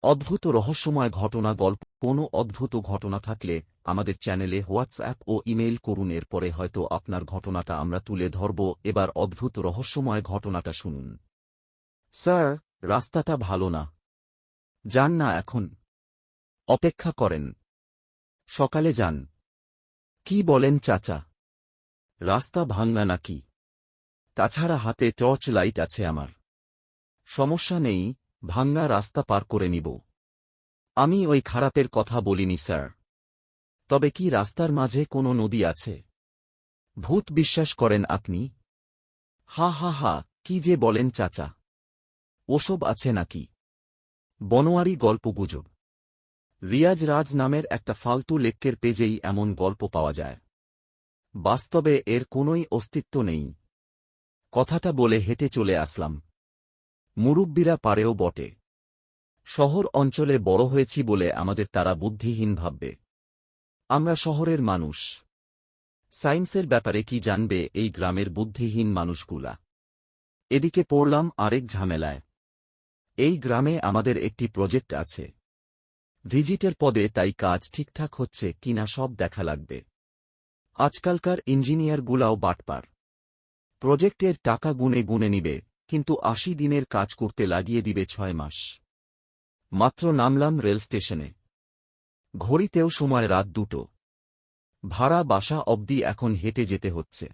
অদ্ভুত রহস্যময় ঘটনা গল্প। কোনো অদ্ভুত ঘটনা থাকলে আমাদের চ্যানেলে হোয়াটসঅ্যাপ ও ইমেইল করুন, এরপরে হয়তো আপনার ঘটনাটা আমরা তুলে ধরব। এবার অদ্ভুত রহস্যময় ঘটনাটা শুনুন। স্যার, রাস্তাটা ভালো না। যান না এখন। অপেক্ষা করেন। সকালে যান। কি বলেন চাচা? রাস্তা ভাঙা নাকি? তাছাড়া হাতে টর্চ লাইট আছে আমার। সমস্যা নেই, ভাঙা রাস্তা পার করে নিব। আমি ওই খারাপের কথা বলিনি স্যার। তবে কি রাস্তার মাঝে কোনো নদী আছে? ভূত বিশ্বাস করেন আপনি? হা হা হা, কি যে বলেন চাচা! ওসব আছে নাকি? বনোয়ারি গল্পগুজব। রিয়াজ রাজ নামের একটা ফালতু লেক্কের পেজেই এমন গল্প পাওয়া যায়। বাস্তবে এর কোনোই অস্তিত্ব নেই। কথাটা বলে হেঁটে চলে আসলাম। মুরুব্বিরা পারেও বটে। শহর অঞ্চলে বড় হয়েছি বলে আমাদের তারা বুদ্ধিহীন ভাববে। আমরা শহরের মানুষ। সায়েন্সের ব্যাপারে কি জানবে এই গ্রামের বুদ্ধিহীন মানুষগুলা? এদিকে পড়লাম আরেক ঝামেলায়। এই গ্রামে আমাদের একটি প্রজেক্ট আছে। ভিজিটের পদে, তাই কাজ ঠিকঠাক হচ্ছে কিনা সব দেখা লাগবে। আজকালকার ইঞ্জিনিয়ারগুলাও বাটপার। প্রজেক্টের টাকা গুনে গুনে নিবে, কিন্তু ৮০ দিনের কাজ করতে লাগিয়ে দিবে ৬ মাস। মাত্র নামলাম রেল স্টেশনে। ঘড়িতেও সময় রাত ২টো। ভাড়া বাসা অবধি এখন হেঁটে যেতে হচ্ছে।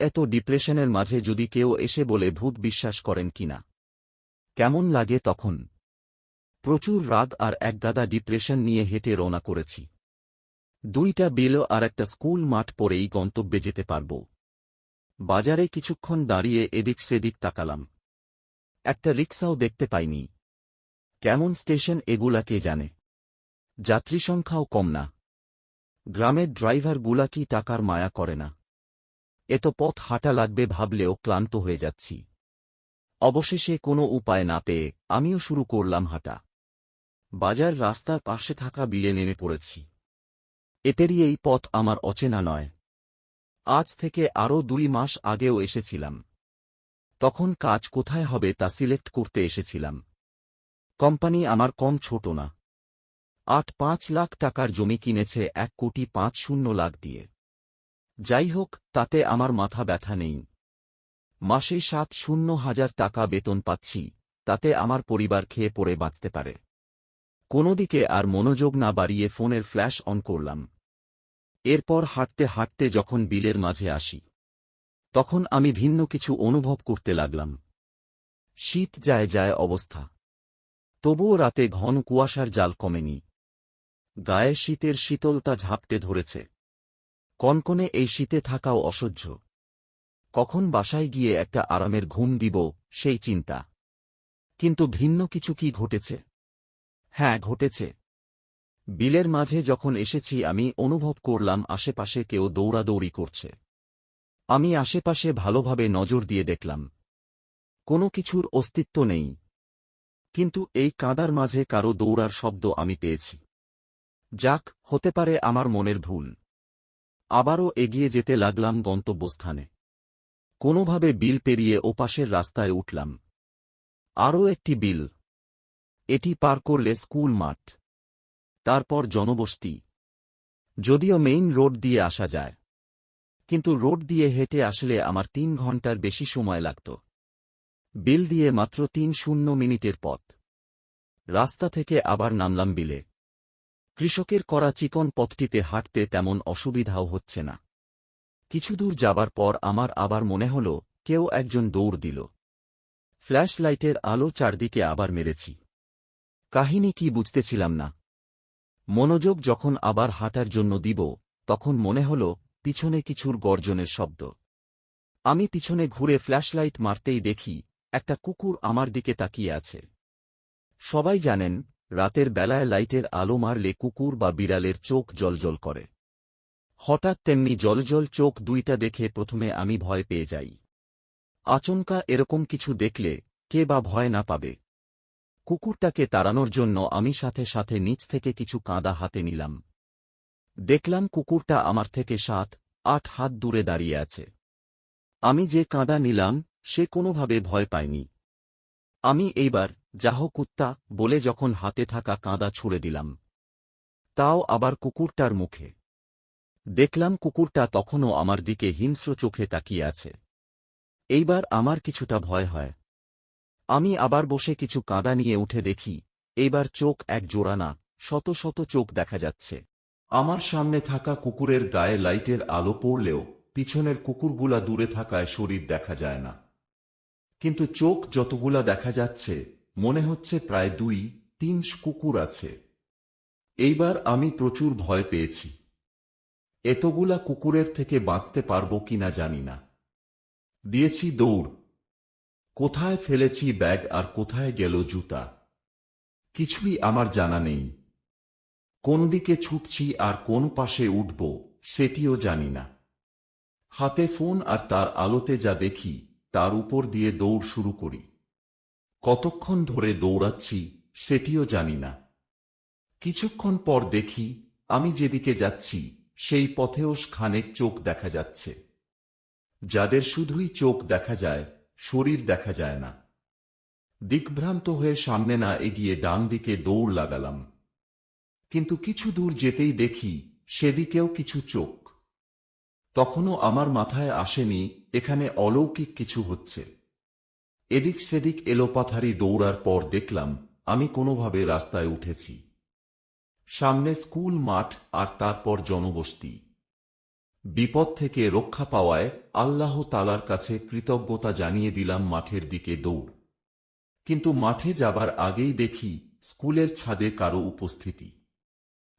এত ডিপ্রেশনের মাঝে যদি কেউ এসে বলে ভূত বিশ্বাস করেন কিনা, কেমন লাগে তখন? প্রচুর রাগ আর একগাদা ডিপ্রেশন নিয়ে হেঁটে রওনা করেছি। ২টা বিল আর একটা স্কুল মাঠ পরেই গন্তব্যে যেতে পারব। বাজারে কিছুক্ষণ দাঁড়িয়ে এদিক সেদিক তাকালাম। একটা রিক্সাও দেখতে পাইনি। কেমন স্টেশন এগুলা কে জানে? যাত্রী সংখ্যাও কম না। গ্রামের ড্রাইভারগুলা কি টাকার মায়া করে না? এত পথ হাঁটা লাগবে ভাবলেও ক্লান্ত হয়ে যাচ্ছি। অবশেষে কোনো উপায় না পেয়ে আমিও শুরু করলাম হাঁটা। বাজার রাস্তার পাশে থাকা বিলে নেমে পড়েছি। এ পেরিয়েই পথ আমার অচেনা নয়। আজ থেকে আরও ২ মাস আগেও এসেছিলাম। তখন কাজ কোথায় হবে তা সিলেক্ট করতে এসেছিলাম। কোম্পানি আমার কম ছোট না। ৮-৫ লাখ টাকার জমি কিনেছে ১,৫০,০০,০০০ দিয়ে। যাই হোক, তাতে আমার মাথা ব্যথা নেই। মাসে ৭,০০,০০০ টাকা বেতন পাচ্ছি, তাতে আমার পরিবার খেয়ে পড়ে বাঁচতে পারে। কোনোদিকে আর মনোযোগ না বাড়িয়ে ফোনের ফ্ল্যাশ অন করলাম। এরপর হাঁটতে হাঁটতে যখন বিলের মাঝে আসি, তখন আমি ভিন্ন কিছু অনুভব করতে লাগলাম। শীত যায় যায় অবস্থা। তবুও রাতে ঘন কুয়াশার জাল কমেনি। গায়ে শীতের শীতলতা ঝাপটে ধরেছে। কনকনে এই শীতে থাকাও অসহ্য। কখন বাসায় গিয়ে একটা আরামের ঘুম দিব, সেই চিন্তা। কিন্তু ভিন্ন কিছু কি ঘটেছে? হ্যাঁ, ঘটেছে। বিলের মাঝে যখন এসেছি আমি অনুভব করলাম আশেপাশে কেউ দৌড়াদৌড়ি করছে। আমি আশেপাশে ভালোভাবে নজর দিয়ে দেখলাম। কোনো কিছুর অস্তিত্ব নেই। কিন্তু এই কাদার মাঝে কারো দৌড়ার শব্দ আমি পেয়েছি। যাক, হতে পারে আমার মনের ভুল। আবারও এগিয়ে যেতে লাগলাম গন্তব্যস্থানে। কোনোভাবে বিল পেরিয়ে ওপাশের রাস্তায় উঠলাম। আরও একটি বিল। এটি পার করলে স্কুল মাঠ। তারপর জনবসতি। যদিও মেইন রোড দিয়ে আসা যায়, কিন্তু রোড দিয়ে হেঁটে আসলে আমার ৩ ঘন্টার বেশি সময় লাগত। বিল দিয়ে মাত্র ৩-০ মিনিটের পথ। রাস্তা থেকে আবার নামলাম বিলে। কৃষকের করা চিকন পথটিতে হাঁটতে তেমন অসুবিধাও হচ্ছে না। কিছু দূর যাবার পর আমার আবার মনে হল কেউ একজন দৌড় দিল। ফ্ল্যাশ লাইটের আলো চারদিকে আবার মেরেছি। কাহিনী কি বুঝতেছিলাম না। মনোযোগ যখন আবার হাঁটার জন্য দিব, তখন মনে হল পিছনে কিছুর গর্জনের শব্দ। আমি পিছনে ঘুরে ফ্ল্যাশলাইট মারতেই দেখি একটা কুকুর আমার দিকে তাকিয়ে আছে। সবাই জানেন, রাতের বেলায় লাইটের আলো মারলে কুকুর বা বিড়ালের চোখ জ্বলজ্বল করে। হঠাৎ তেমনি জ্বলজ্বল চোখ দুইটা দেখে প্রথমে আমি ভয় পেয়ে যাই। আচমকা এরকম কিছু দেখলে কে বা ভয় না পাবে? কুকুরটাকে তাড়ানোর জন্য আমি সাথে সাথে নিচ থেকে কিছু কাঁদা হাতে নিলাম। দেখলাম কুকুরটা আমার থেকে ৭-৮ হাত দূরে দাঁড়িয়ে আছে। আমি যে কাঁদা নিলাম সে কোনোভাবে ভয় পায়নি। আমি এইবার যাহ কুত্তা বলে যখন হাতে থাকা কাঁদা ছুঁড়ে দিলাম, তাও আবার কুকুরটার মুখে। দেখলাম কুকুরটা তখনও আমার দিকে হিংস্র চোখে তাকিয়ে আছে। এইবার আমার কিছুটা ভয় হয়। আমি আবার বসে কিছু কাঁদা নিয়ে উঠে দেখি, এইবার চোখ এক জোড়া না, শত শত চোখ দেখা যাচ্ছে। আমার সামনে থাকা কুকুরের গায়ে লাইটের আলো পড়লেও পিছনের কুকুরগুলা দূরে থাকায় শরীর দেখা যায় না, কিন্তু চোখ যতগুলা দেখা যাচ্ছে মনে হচ্ছে প্রায় 2-3 কুকুর আছে। এইবার আমি প্রচুর ভয় পেয়েছি। এতগুলা কুকুরের থেকে বাঁচতে পারবো কিনা জানি না। দিয়েছি দৌড়। কোথায় ফেলেছি ব্যাগ আর কোথায় গেল জুতা, কিছুই আমার জানা নেই। কোন দিকে ছুটছি আর কোন পাশে উঠব সেটিও জানি না। হাতে ফোন আর তার আলোতে যা দেখি তার উপর দিয়ে দৌড় শুরু করি। কতক্ষণ ধরে দৌড়াচ্ছি সেটিও জানি না। কিছুক্ষণ পর দেখি আমি যেদিকে যাচ্ছি সেই পথেও খানেক চোখ দেখা যাচ্ছে, যাদের শুধুই চোখ দেখা যায়, শরীর দেখা যায় না। দিকভ্রান্ত হয়ে সামনে না এগিয়ে ডান দিকে দৌড় লাগালাম, কিন্তু কিছু দূর যেতেই দেখি সেদিকেও কিছু চোখ। তখনও আমার মাথায় আসেনি এখানে অলৌকিক কিছু হচ্ছে। এদিক সেদিক এলোপাথারি দৌড়ার পর দেখলাম আমি কোনোভাবে রাস্তায় উঠেছি। সামনে স্কুল মাঠ আর তারপর জনবসতি। বিপদ থেকে রক্ষা পাওয়ায় আল্লাহ তাআলার কাছে কৃতজ্ঞতা জানিয়ে দিলাম মাঠের দিকে দৌড়। কিন্তু মাঠে যাবার আগেই দেখি স্কুলের ছাদে কারো উপস্থিতি।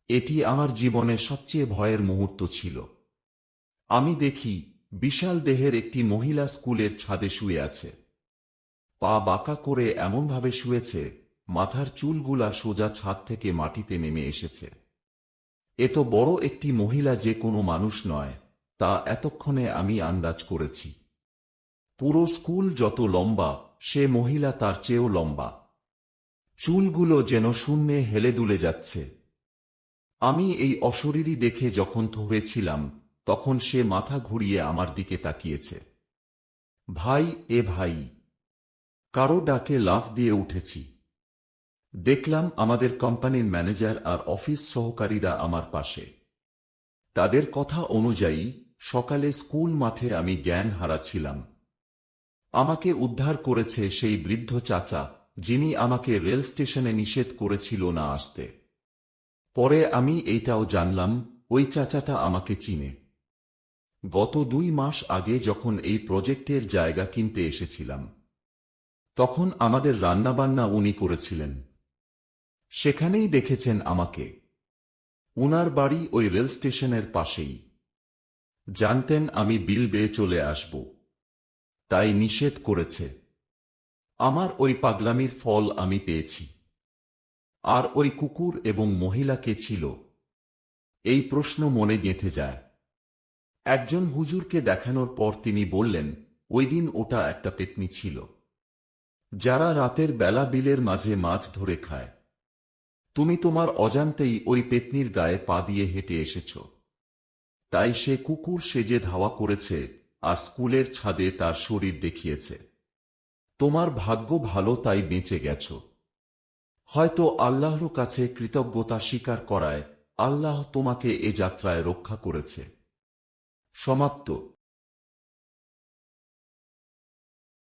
এটি আমার জীবনের সবচেয়ে ভয়ের মুহূর্ত ছিল। আমি দেখি বিশাল দেহের একটি মহিলা স্কুলের ছাদে শুয়ে আছে। পা বাঁকা করে এমনভাবে শুয়েছে মাথার চুলগুলা সোজা ছাদ থেকে মাটিতে নেমে এসেছে। এত বড় একটি মহিলা যে কোনো মানুষ নয় তা এতক্ষণে আমি আন্দাজ করেছি। পুরো স্কুল যত লম্বা সে মহিলা তার চেয়েও লম্বা। চুলগুলো যেন শূন্যে হেলে দুলে যাচ্ছে। আমি এই অশরীরী দেখে যখন থমেছিলাম তখন সে মাথা ঘুরিয়ে আমার দিকে তাকিয়েছে। ভাই, এ ভাই! কারো ডাকে লাফ দিয়ে উঠেছি। দেখলাম আমাদের কোম্পানির ম্যানেজার আর অফিস সহকারীরা আমার পাশে। তাদের কথা অনুযায়ী সকালে স্কুল মাঠে আমি জ্ঞান হারাচ্ছিলাম। আমাকে উদ্ধার করেছে সেই বৃদ্ধ চাচা যিনি আমাকে রেল স্টেশনে নিষেধ করেছিল না আসতে। পরে আমি এইটাও জানলাম ওই চাচাটা আমাকে চিনে। গত 2 মাস আগে যখন এই প্রজেক্টের জায়গা কিনতে এসেছিলাম তখন আমাদের রান্নাবান্না উনি করেছিলেন। সেখানেই দেখেছেন আমাকে। উনার বাড়ি ওই রেল স্টেশনের পাশেই। জানতেন আমি বিল বেয়ে চলে আসব, তাই নিষেধ করেছে। আমার ওই পাগলামির ফল আমি পেয়েছি। আর ওই কুকুর এবং মহিলা কে ছিল এই প্রশ্ন মনে গেঁথে যায়। একজন হুজুরকে দেখানোর পর তিনি বললেন ওই দিন ওটা একটা পেত্নী ছিল যারা রাতের বেলা বিলের মাঝে মাছ ধরে খায়। তুমি তোমার অজান্তেই ওই পেত্নীর গায়ে পা দিয়ে হেঁটে এসেছ, তাই সে কুকুর সেজে ধাওয়া করেছে আর স্কুলের ছাদে তার শরীর দেখিয়েছে। তোমার ভাগ্য ভালো তাই বেঁচে গেছ। হয়তো আল্লাহর কাছে কৃতজ্ঞতা স্বীকার করায় আল্লাহ তোমাকে এ যাত্রায় রক্ষা করেছে। সমাপ্ত।